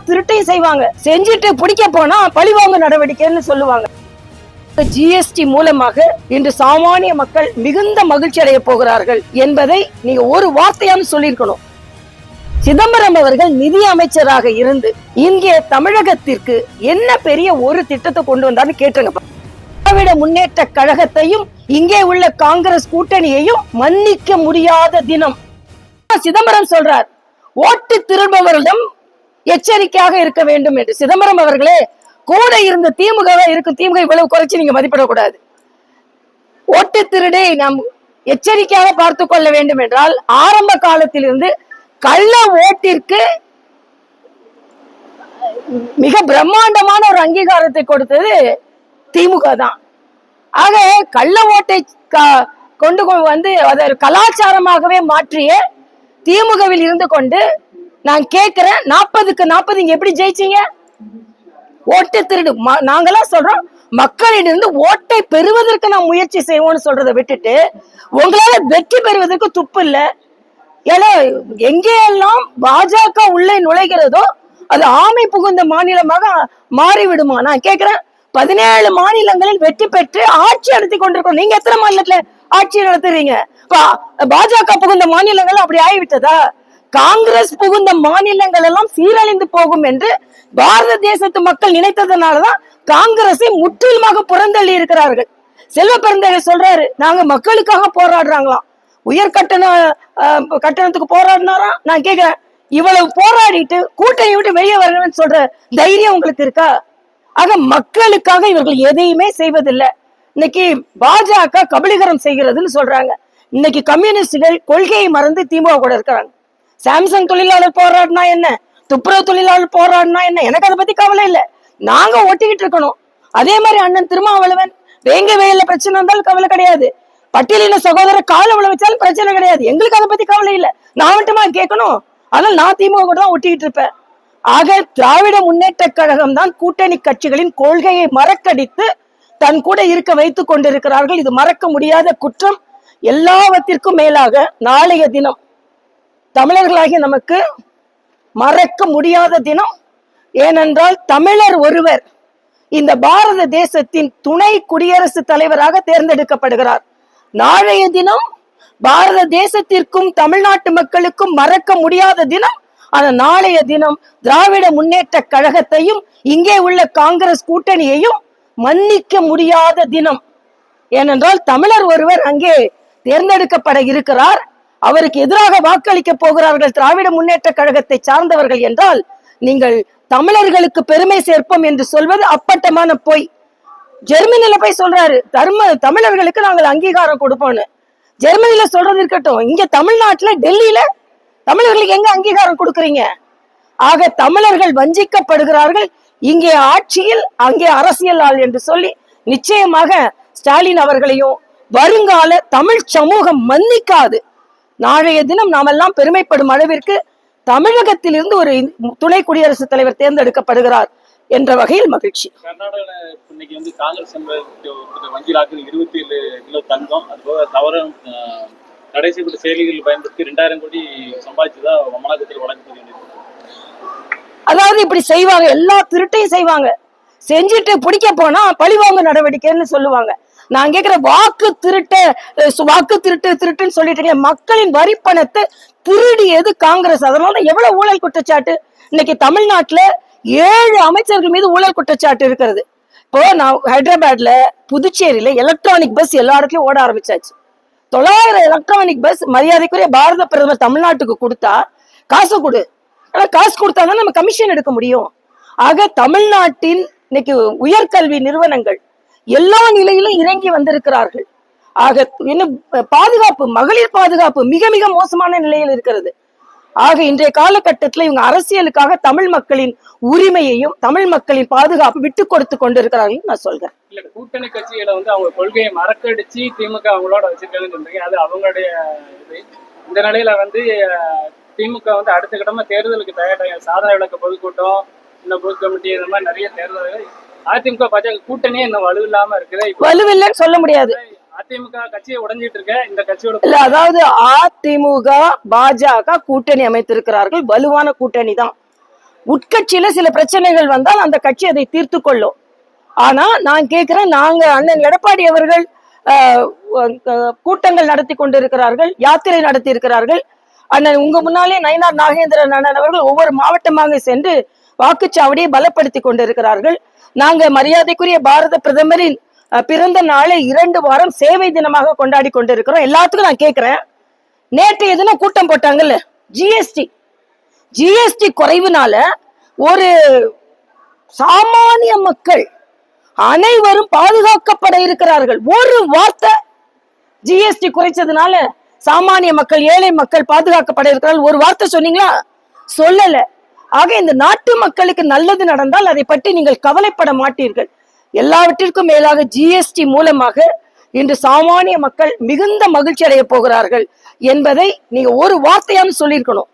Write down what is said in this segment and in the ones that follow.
திருட்டையும் செய்வாங்க. செஞ்சுட்டு பிடிக்க போனா பழிவாங்க நடவடிக்கைன்னு சொல்லுவாங்க. ஜிஎஸ்டி மூலமாக இன்று சாமானிய மக்கள் மிகுந்த மகிழ்ச்சி அடைய போகிறார்கள் என்பதை நீங்க ஒரு வார்த்தையான்னு சொல்லியிருக்கணும். சிதம்பரம் அவர்கள் நிதி அமைச்சராக இருந்து இங்கே தமிழகத்திற்கு என்ன பெரிய ஒரு திட்டத்தை கொண்டு வந்தான்னு கேட்டுங்க. திராவிட முன்னேற்ற கழகத்தையும் இங்கே உள்ள காங்கிரஸ் கூட்டணியையும் மன்னிக்க முடியாத தினம். சிதம்பரம் சொல்றார், ஓட்டு திரும்பவர்களிடம் எச்சரிக்கையாக இருக்க வேண்டும் என்று. சிதம்பரம் அவர்களே, கூட இருந்த திமுகவே இருக்கும், திமுக இவ்வளவு குறைச்சு நீங்க மதிப்பிடக்கூடாது. ஓட்டு திருடை நாம் எச்சரிக்கையாக பார்த்து கொள்ள வேண்டும் என்றால், ஆரம்ப காலத்திலிருந்து கள்ள ஓட்டிற்கு மிக பிரம்மாண்டமான ஒரு அங்கீகாரத்தை கொடுத்தது திமுக தான். ஆக கள்ள ஓட்டை கொண்டு வந்து அதை கலாச்சாரமாகவே மாற்றிய திமுகவில் இருந்து கொண்டு நான் கேட்கிறேன், 40க்கு 40 இங்க எப்படி ஜெயிச்சீங்க? ஓட்டு திருடு. நாங்கெல்லாம் சொல்றோம், மக்களிடம் ஓட்டை பெறுவதற்கு நாம் முயற்சி செய்வோம்னு சொல்றதை விட்டுட்டு உங்களால வெற்றி பெறுவதற்கு துப்பு இல்ல. ஏன்னா எங்கேயெல்லாம் பாஜக உள்ளே நுழைகிறதோ அது ஆமை புகுந்த மாநிலமாக மாறிவிடுமா? நான் கேட்கிறேன், 17 மாநிலங்களில் வெற்றி பெற்று ஆட்சி நடத்தி கொண்டிருக்கோம். நீங்க எத்தனை மாநிலத்துல ஆட்சி நடத்துறீங்க? பாஜக புகுந்த மாநிலங்கள் அப்படி ஆகிவிட்டதா? காங்கிரஸ் புகுந்த மாநிலங்கள் எல்லாம் சீரழிந்து போகும் என்று பாரத தேசத்து மக்கள் நினைத்ததுனாலதான் காங்கிரஸை முற்றிலுமாக புறந்தள்ளி இருக்கிறார்கள். செல்வ பெருந்தகை சொல்றாரு, நாங்க மக்களுக்காக போராடுறாங்களாம். உயர் கட்டணத்துக்கு போராடினாராம். நான் கேட்கிறேன், இவ்வளவு போராடிட்டு கூட்டணி விட்டு வெளியே வரணும்னு சொல்ற தைரியம் உங்களுக்கு இருக்கா? ஆக மக்களுக்காக இவர்கள் எதையுமே செய்வதில்லை. இன்னைக்கு பாஜக கபலீகரம் செய்கிறதுன்னு சொல்றாங்க. இன்னைக்கு கம்யூனிஸ்டுகள் கொள்கையை மறந்து திமுக கூட இருக்கிறாங்க. சாம்சங் தொழிலாளர் போராடினா என்ன, துப்புரவு தொழிலாளர் போராடினா என்ன, எனக்கு அதை பத்தி கவலை இல்லை. நாங்க ஒட்டிக்கிட்டு இருக்கணும். அதே மாதிரி அண்ணன் திருமாவளவன் வேங்க வெயில பிரச்சனை இருந்தாலும் கவலை கிடையாது. பட்டியலின சகோதரர் கால வச்சாலும் பிரச்சனை கிடையாது. எங்களுக்கு அதை பத்தி கவலை இல்லை. நான் மட்டுமா கேட்கணும்? அதனால நான் திமுக கூட தான் ஒட்டிக்கிட்டு இருப்பேன். ஆக திராவிட முன்னேற்ற கழகம் தான் கூட்டணி கட்சிகளின் கொள்கையை மறக்கடித்து தன் கூட இருக்க வைத்துக் கொண்டிருக்கிறார்கள். இது மறக்க முடியாத குற்றம். எல்லாவற்றிற்கும் மேலாக நாளைய தினம் தமிழர்களாகிய நமக்கு மறக்க முடியாத தினம். ஏனென்றால் தமிழர் ஒருவர் இந்த பாரத தேசத்தின் துணை குடியரசுத் தலைவராக தேர்ந்தெடுக்கப்படுகிறார். நாளைய தினம் பாரத தேசத்திற்கும் தமிழ்நாட்டு மக்களுக்கும் மறக்க முடியாத தினம். ஆனா நாளைய தினம் திராவிட முன்னேற்ற கழகத்தையும் இங்கே உள்ள காங்கிரஸ் கூட்டணியையும் மன்னிக்க முடியாத தினம். ஏனென்றால் தமிழர் ஒருவர் அங்கே தேர்ந்தெடுக்கப்பட இருக்கிறார். அவருக்கு எதிராக வாக்களிக்க போகிறார்கள் திராவிட முன்னேற்ற கழகத்தை சார்ந்தவர்கள் என்றால், நீங்கள் தமிழர்களுக்கு பெருமை சேர்ப்போம் என்று சொல்வது அப்பட்டமான பொய். ஜெர்மனில போய் சொல்றாரு, தமிழர்களுக்கு நாங்கள் அங்கீகாரம் கொடுப்போம்னு. ஜெர்மனில சொல்றது இருக்கட்டும், இங்க தமிழ்நாட்டுல டெல்லியில தமிழர்களுக்கு எங்க அங்கீகாரம் கொடுக்கறீங்க? ஆக தமிழர்கள் வஞ்சிக்கப்படுகிறார்கள். இங்கே ஆட்சியில் அங்கே அரசியல் ஆள் என்று சொல்லி நிச்சயமாக ஸ்டாலின் அவர்களையும் வருங்கால தமிழ் சமூகம் மன்னிக்காது. நாளைய தினம் நாமெல்லாம் பெருமைப்படும் அளவிற்கு தமிழகத்தில் இருந்து ஒரு துணை குடியரசுத் தலைவர் தேர்ந்தெடுக்கப்படுகிறார் என்ற வகையில் மகிழ்ச்சி. கர்நாடகாவில் இன்னைக்கு வந்து காங்கிரஸ் வங்கி லாக்கில் 27 கிலோ தங்கம், அதுபோக தவறு தடை செய்யப்பட்ட செயலிகள் பயன்படுத்தி 2000 கோடி சம்பாதிச்சுதான் அமலாக்கத்தில் வழங்கப்பட்டு. அதாவது இப்படி செய்வாங்க, எல்லா திருட்டையும் செய்வாங்க. செஞ்சுட்டு பிடிக்க போனா பழிவாங்க நடவடிக்கைன்னு சொல்லுவாங்க. நான் கேட்கிற வாக்கு திருட்டுன்னு சொல்லிட்டு மக்களின் வரி பணத்தை திருடியது காங்கிரஸ். அதனால எவ்வளவு ஊழல் குற்றச்சாட்டு. இன்னைக்கு தமிழ்நாட்டுல 7 அமைச்சர்கள் மீது ஊழல் குற்றச்சாட்டு இருக்கிறது. இப்போ நான் ஹைதராபாத்ல புதுச்சேரியில எலக்ட்ரானிக் பஸ் எல்லா இடத்துலயும் ஓட ஆரம்பிச்சாச்சு. 900 எலக்ட்ரானிக் பஸ் மரியாதைக்குரிய பாரத பிரதமர் தமிழ்நாட்டுக்கு கொடுத்தா காசு கொடு, ஆனா காசு கொடுத்தாதான் நம்ம கமிஷன் எடுக்க முடியும். ஆக தமிழ்நாட்டின் இன்னைக்கு உயர்கல்வி நிறுவனங்கள் எல்லா நிலையிலும் இறங்கி வந்திருக்கிறார்கள். ஆக இன்னும் பாதுகாப்பு, மகளிர் பாதுகாப்பு மிக மிக மோசமான நிலையில் இருக்கிறது. ஆக இன்றைய காலகட்டத்தில் இவங்க அரசியலுக்காக தமிழ் மக்களின் உரிமையையும் தமிழ் மக்களின் பாதுகாப்பு விட்டு கொடுத்து கொண்டிருக்கிறார்கள் நான் சொல்றேன். இல்ல, கூட்டணி கட்சிகளை வந்து அவங்க கொள்கையை மறக்கடிச்சு திமுக அவங்களோட வச்சிருக்காங்கன்னு சொல்றீங்க, அது அவங்களுடைய இது. இந்த நிலையில வந்து திமுக வந்து அடுத்த கட்டமா தேர்தலுக்கு தயாராக சாதனை விளக்க பொதுக்கூட்டம், இந்த பொது கமிட்டி, இந்த மாதிரி நிறைய தேர்தல்கள். அதிமுக பாஜக கூட்டணியே இன்னும் வலுவில்லாம இருக்குது. வலுவில்லைன்னு சொல்ல முடியாது. அதிமுக கட்சியை உடைஞ்சிட்டு இருக்க இந்த கட்சியோட இல்ல, அதாவது அதிமுக பாஜக கூட்டணி அமைத்திருக்கிறார்கள், வலுவான கூட்டணி தான். உட்கட்சியில சில பிரச்சனைகள் வந்தால் அந்த கட்சி அதை தீர்த்து கொள்ளும். ஆனா நான் கேட்கிறேன், நாங்க அண்ணன் எடப்பாடி அவர்கள் கூட்டங்கள் நடத்தி கொண்டிருக்கிறார்கள், யாத்திரை நடத்தி இருக்கிறார்கள். அண்ணன் உங்க முன்னாலே நயினார் நாகேந்திரன் அண்ணன் அவர்கள் ஒவ்வொரு மாவட்டமாக சென்று வாக்குச்சாவடியை பலப்படுத்தி கொண்டிருக்கிறார்கள். நாங்க மரியாதைக்குரிய பாரத பிரதமரின் பிறந்த நாளை 2 வாரம் சேவை தினமாக கொண்டாடி கொண்டிருக்கிறோம். எல்லாத்துக்கும் நான் கேட்கிறேன், நேற்றைய தினம் கூட்டம் போட்டாங்கல்ல, ஜிஎஸ்டி குறைவுனால ஒரு சாமானிய மக்கள் அனைவரும் பாதுகாக்கப்பட இருக்கிறார்கள். ஒரு வார்த்தை ஜிஎஸ்டி குறைச்சதுனால சாமானிய மக்கள், ஏழை மக்கள் பாதுகாக்கப்பட இருக்கிறார்கள், ஒரு வார்த்தை சொன்னீங்களா? சொல்லல. ஆக இந்த நாட்டு மக்களுக்கு நல்லது நடந்தால் அதை பற்றி நீங்கள் கவலைப்பட மாட்டீர்கள். எல்லாவற்றிற்கும் மேலாக ஜிஎஸ்டி மூலமாக இன்று சாமானிய மக்கள் மிகுந்த மகிழ்ச்சி அடைய போகிறார்கள் என்பதை நீங்க ஒரு வார்த்தையாலும் சொல்லியிருக்கணும்.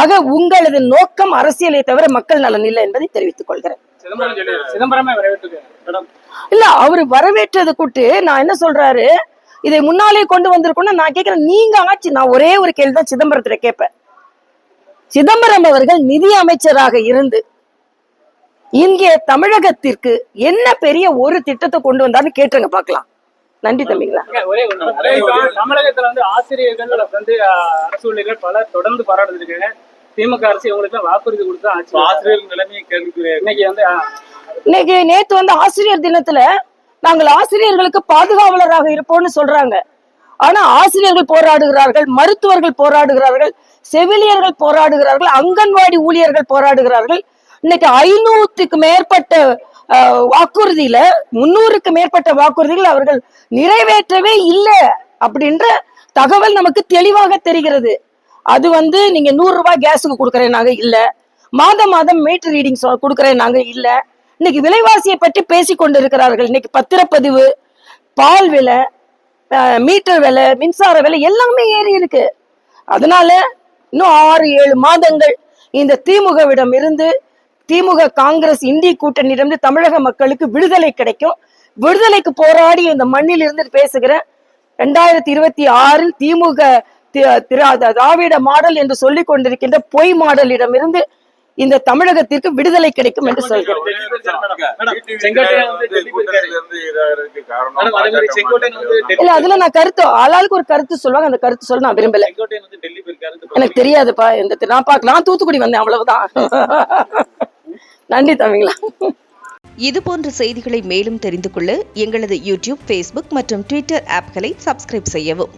ஆக உங்களது நோக்கம் அரசியலை தவிர மக்கள் நலன் இல்லை என்பதை தெரிவித்துக் கொள்கிறேன். இல்ல, அவரு வரவேற்றது கூட்டு நான் என்ன சொல்றாரு, இதை முன்னாலே கொண்டு வந்திருக்கணும். நான் கேட்கிறேன், நீங்க ஆட்சி, நான் ஒரே ஒரு கேள்விதான் சிதம்பரத்துல கேட்பேன். சிதம்பரம் அவர்கள் நிதி அமைச்சராக இருந்து இங்கே தமிழகத்திற்கு என்ன பெரிய ஒரு திட்டத்தை கொண்டு வந்தாருன்னு கேட்டுங்க பார்க்கலாம். நன்றி தம்பிங்களா. தமிழகத்துல வந்து ஆசிரியர்கள் வந்து அரசு ஊழியர்கள் பல தொடர்ந்து பாராட்டுருக்காங்க. திமுக அரசு இவங்களுக்கு வாக்குறுதி கொடுத்து ஆசிரியர்கள் நிலைமையை இன்னைக்கு நேத்து வந்து ஆசிரியர் தினத்துல நாங்கள் ஆசிரியர்களுக்கு பாதுகாவலராக இருப்போம்னு சொல்றாங்க. ஆனா ஆசிரியர்கள் போராடுகிறார்கள், மருத்துவர்கள் போராடுகிறார்கள், செவிலியர்கள் போராடுகிறார்கள், அங்கன்வாடி ஊழியர்கள் போராடுகிறார்கள். இன்னைக்கு 500க்கு மேற்பட்ட வாக்குறுதியில 300க்கு மேற்பட்ட வாக்குறுதிகள் அவர்கள் நிறைவேற்றவே இல்லை அப்படின்ற தகவல் நமக்கு தெளிவாக தெரிகிறது. அது வந்து நீங்க 100 ரூபாய் கேஸுக்கு கொடுக்கறேன் நாங்க இல்ல, மாதம் மீட்டர் ரீடிங் கொடுக்கறேன் நாங்க இல்ல. இன்னைக்கு விலைவாசியை பற்றி பேசி கொண்டிருக்கிறார்கள். இன்னைக்கு பத்திரப்பதிவு, பால் விலை, மீட்டர் விலை, மின்சார விலை எல்லாமே ஏறி இருக்கு. அதனால இன்னும் 6-7 மாதங்கள் இந்த திமுகவிடம் இருந்து, திமுக காங்கிரஸ் இந்தி கூட்டணியிலிருந்து தமிழக மக்களுக்கு விடுதலை கிடைக்கும். விடுதலைக்கு போராடி இந்த மண்ணில் இருந்து பேசுகிறேன். 2026 திமுக திராவிட மாடல் என்று சொல்லிக் கொண்டிருக்கின்ற பொய் மாடலிடம் இருந்து இந்த தமிழகத்திற்கு விடுதலை கிடைக்கும் என்று சொல்கிறேன். இல்ல, அதுல நான் கருத்து ஆளாளுக்கு ஒரு கருத்து சொல்லுவாங்க, அந்த கருத்து சொல்ல நான் விரும்பல. எனக்கு தெரியாதுப்பா, நான் தூத்துக்குடி வந்தேன், அவ்வளவுதான். நன்றி தம்பிங்களா. இது போன்ற செய்திகளை மேலும் தெரிந்து கொள்ள எங்களது யூடியூப், ஃபேஸ்புக் மற்றும் ட்விட்டர் ஆப்களை சப்ஸ்கிரைப் செய்யவும்.